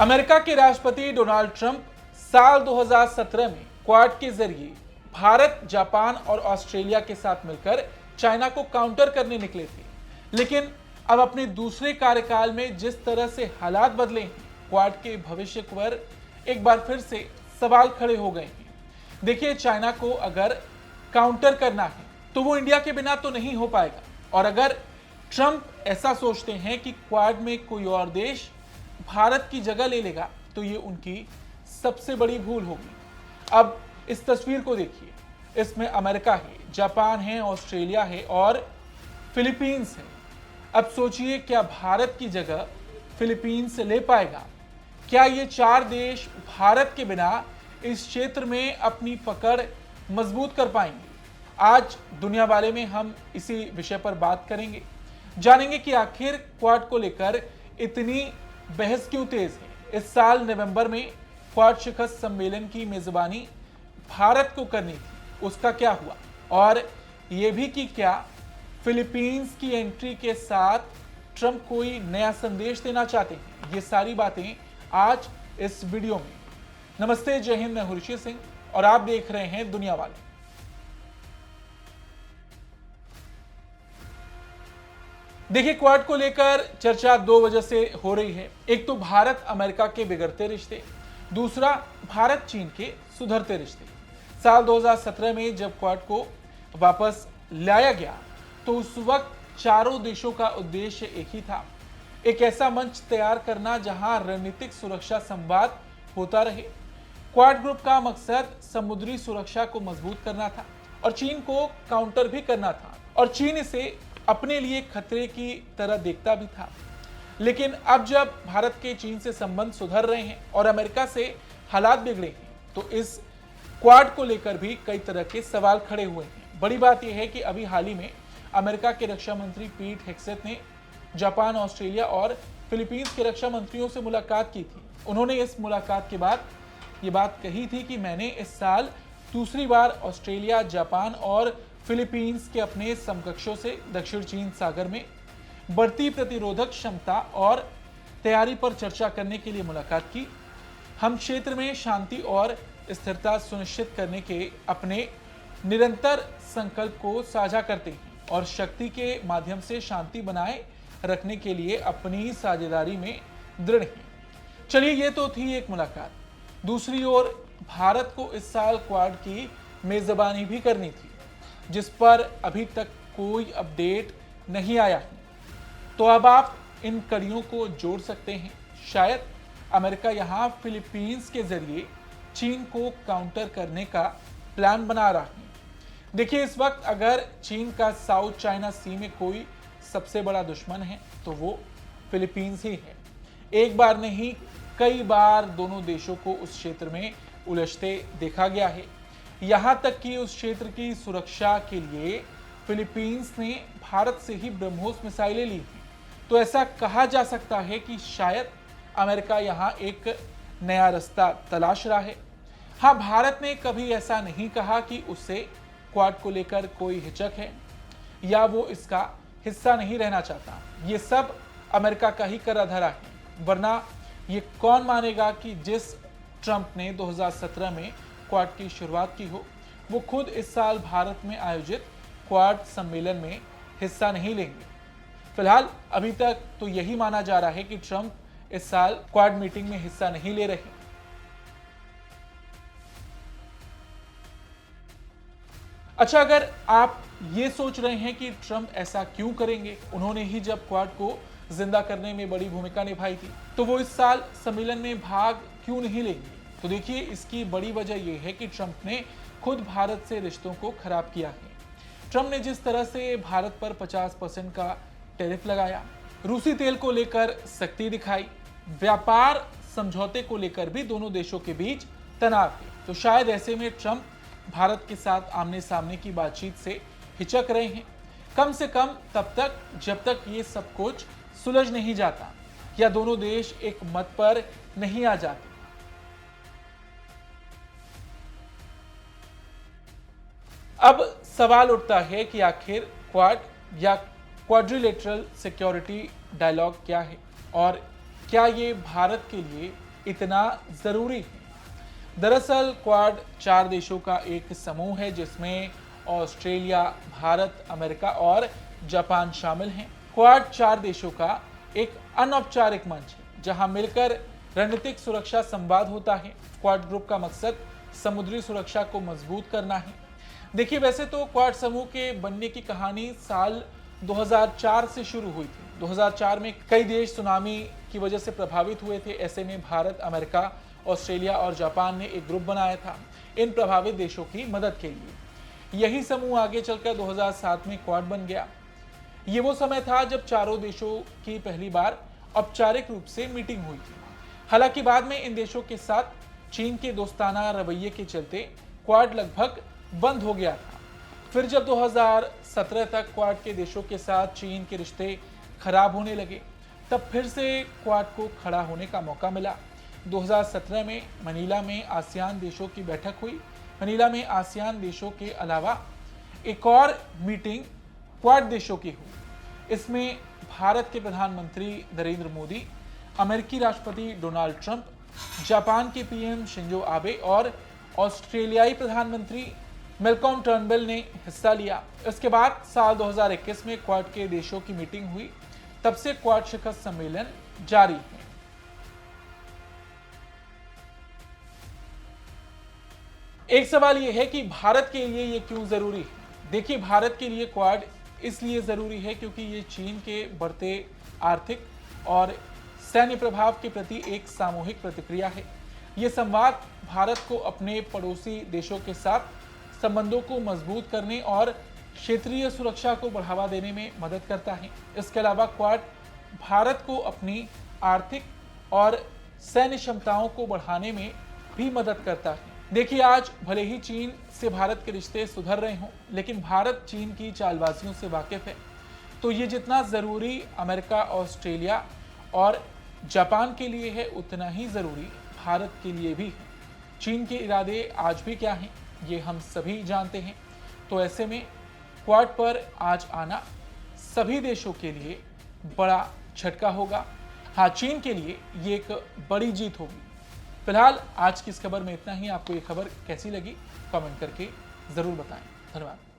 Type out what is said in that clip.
America के राष्ट्रपति Donald Trump साल 2017 में क्वाड के जरिए भारत, जापान और ऑस्ट्रेलिया के साथ मिलकर चाइना को काउंटर करने निकले थे। लेकिन अब अपने दूसरे कार्यकाल में जिस तरह से हालात बदले हैं, क्वाड के भविष्य पर एक बार फिर से सवाल खड़े हो गए हैं। देखिए, चाइना को अगर काउंटर करना है तो वो इंडिया के बिना तो नहीं हो पाएगा, और अगर ट्रंप ऐसा सोचते हैं कि क्वाड में कोई और देश भारत की जगह ले लेगा तो ये उनकी सबसे बड़ी भूल होगी। अब इस तस्वीर को देखिए, इसमें अमेरिका है, जापान है, ऑस्ट्रेलिया है और फिलीपींस है। अब सोचिए, क्या भारत की जगह फिलीपींस ले पाएगा? क्या ये चार देश भारत के बिना इस क्षेत्र में अपनी पकड़ मजबूत कर पाएंगे? आज दुनिया वाले में हम इसी विषय पर बात करेंगे, जानेंगे कि आखिर क्वाड को लेकर इतनी बहस क्यों तेज है। इस साल नवंबर में क्वाड शिखर सम्मेलन की मेजबानी भारत को करनी थी, उसका क्या हुआ? और ये भी कि क्या फिलीपींस की एंट्री के साथ ट्रंप कोई नया संदेश देना चाहते हैं? ये सारी बातें आज इस वीडियो में। नमस्ते, जय हिंद, मैं ऋषि सिंह और आप देख रहे हैं दुनिया वाले। देखिए, क्वाड को लेकर चर्चा दो वजह से हो रही है। एक तो भारत अमेरिका के बिगड़ते रिश्ते, दूसरा भारत चीन के सुधरते रिश्ते। साल 2017 में जब क्वाड को वापस लाया गया तो उस वक्त चारों देशों का उद्देश्य एक ही था, एक ऐसा मंच तैयार करना जहां रणनीतिक सुरक्षा संवाद होता रहे। क्वाड ग्रुप का मकसद समुद्री सुरक्षा को मजबूत करना था और चीन को काउंटर भी करना था, और चीन इसे अपने लिए खतरे की तरह देखता भी था। लेकिन अब जब भारत के चीन से संबंध सुधर रहे हैं और अमेरिका से हालात बिगड़े हैं, तो इस क्वाड को लेकर भी कई तरह के सवाल खड़े हुए हैं। बड़ी बात यह है कि अभी हाल ही में अमेरिका के रक्षा मंत्री पीट हेग्सेथ ने जापान, ऑस्ट्रेलिया और फिलीपींस के रक्षा मंत्रियों से मुलाकात की थी। उन्होंने इस मुलाकात के बाद ये बात कही थी कि मैंने इस साल दूसरी बार ऑस्ट्रेलिया, जापान और फिलीपींस के अपने समकक्षों से दक्षिण चीन सागर में बढ़ती प्रतिरोधक क्षमता और तैयारी पर चर्चा करने के लिए मुलाकात की। हम क्षेत्र में शांति और स्थिरता सुनिश्चित करने के अपने निरंतर संकल्प को साझा करते हैं और शक्ति के माध्यम से शांति बनाए रखने के लिए अपनी साझेदारी में दृढ़ हैं। चलिए, ये तो थी एक मुलाकात। दूसरी ओर भारत को इस साल क्वाड की मेजबानी भी करनी थी, जिस पर अभी तक कोई अपडेट नहीं आया है। तो अब आप इन कड़ियों को जोड़ सकते हैं। शायद अमेरिका यहां फिलीपींस के जरिए चीन को काउंटर करने का प्लान बना रहा है। देखिए, इस वक्त अगर चीन का साउथ चाइना सी में कोई सबसे बड़ा दुश्मन है तो वो फिलीपींस ही है। एक बार नहीं, कई बार दोनों देशों को उस क्षेत्र में उलझते देखा गया है। यहां तक कि उस क्षेत्र की सुरक्षा के लिए फिलीपींस ने भारत से ही ब्रह्मोस मिसाइलें ली हैं। तो ऐसा कहा जा सकता है कि शायद अमेरिका यहां एक नया रास्ता तलाश रहा है। हाँ, भारत ने कभी ऐसा नहीं कहा कि उससे क्वाड को लेकर कोई हिचक है या वो इसका हिस्सा नहीं रहना चाहता। ये सब अमेरिका का ही करा धरा है, वरना ये कौन मानेगा कि जिस ट्रंप ने 2017 में क्वाड की शुरुआत की हो, वो खुद इस साल भारत में आयोजित क्वाड सम्मेलन में हिस्सा नहीं लेंगे। फिलहाल अभी तक तो यही माना जा रहा है कि ट्रंप इस साल क्वाड मीटिंग में हिस्सा नहीं ले रहे। अच्छा, अगर आप ये सोच रहे हैं कि ट्रंप ऐसा क्यों करेंगे, उन्होंने ही जब क्वाड को जिंदा करने में बड़ी भूमिका निभाई थी, तो वो इस साल सम्मेलन में भाग क्यों नहीं लेंगे? तो देखिए, इसकी बड़ी वजह यह है कि ट्रंप ने खुद भारत से रिश्तों को खराब किया है। ट्रंप ने जिस तरह से भारत पर 50% का टैरिफ लगाया, रूसी तेल को लेकर सख्ती दिखाई, व्यापार समझौते को लेकर भी दोनों देशों के बीच तनाव है, तो शायद ऐसे में ट्रंप भारत के साथ आमने सामने की बातचीत से हिचक रहे हैं, कम से कम तब तक जब तक ये सब कुछ सुलझ नहीं जाता या दोनों देश एक मत पर नहीं आ जाते। अब सवाल उठता है कि आखिर क्वाड या क्वाड्रिलेटरल सिक्योरिटी डायलॉग क्या है और क्या ये भारत के लिए इतना जरूरी है। दरअसल क्वाड 4 देशों का एक समूह है जिसमें ऑस्ट्रेलिया, भारत, अमेरिका और जापान शामिल हैं। क्वाड 4 देशों का एक अनौपचारिक मंच है जहां मिलकर रणनीतिक सुरक्षा संवाद होता है। क्वाड ग्रुप का मकसद समुद्री सुरक्षा को मजबूत करना है। देखिए, वैसे तो क्वाड समूह के बनने की कहानी साल 2004 से शुरू हुई थी। 2004 में कई देश सुनामी की वजह से प्रभावित हुए थे। ऐसे में भारत, अमेरिका, ऑस्ट्रेलिया और जापान ने एक ग्रुप बनाया था इन प्रभावित देशों की मदद के लिए। यही समूह आगे चलकर 2007 में क्वाड बन गया। ये वो समय था जब चारों देशों की पहली बार औपचारिक रूप से मीटिंग हुई थी। हालांकि बाद में इन देशों के साथ चीन के दोस्ताना रवैये के चलते क्वाड लगभग बंद हो गया था। फिर जब 2017 तक क्वाड के देशों के साथ चीन के रिश्ते खराब होने लगे, तब फिर से क्वाड को खड़ा होने का मौका मिला। 2017 में मनीला में आसियान देशों की बैठक हुई। मनीला में आसियान देशों के अलावा एक और मीटिंग क्वाड देशों की हुई। इसमें भारत के प्रधानमंत्री नरेंद्र मोदी, अमेरिकी राष्ट्रपति डोनाल्ड ट्रंप, जापान के पीएम शिंजो आबे और ऑस्ट्रेलियाई प्रधानमंत्री मैल्कॉम टर्नबुल ने हिस्सा लिया। इसके बाद साल 2021 में क्वाड के देशों की मीटिंग हुई। तब से क्वाड शिखर सम्मेलन जारी है। एक सवाल यह है कि भारत के लिए यह क्यों जरूरी है। देखिए, भारत के लिए क्वाड इसलिए जरूरी है क्योंकि ये चीन के बढ़ते आर्थिक और सैन्य प्रभाव के प्रति एक सामूहिक प्रतिक्रिया है। ये संवाद भारत को अपने पड़ोसी देशों के साथ संबंधों को मजबूत करने और क्षेत्रीय सुरक्षा को बढ़ावा देने में मदद करता है। इसके अलावा क्वाड भारत को अपनी आर्थिक और सैन्य क्षमताओं को बढ़ाने में भी मदद करता है। देखिए, आज भले ही चीन से भारत के रिश्ते सुधर रहे हों, लेकिन भारत चीन की चालबाजियों से वाकिफ है। तो ये जितना जरूरी अमेरिका, ऑस्ट्रेलिया और जापान के लिए है, उतना ही जरूरी भारत के लिए भी है। चीन के इरादे आज भी क्या हैं, ये हम सभी जानते हैं। तो ऐसे में क्वाड पर आज आना सभी देशों के लिए बड़ा झटका होगा। हाँ, चीन के लिए ये एक बड़ी जीत होगी। फिलहाल आज की इस खबर में इतना ही। आपको ये खबर कैसी लगी, कमेंट करके जरूर बताएं। धन्यवाद।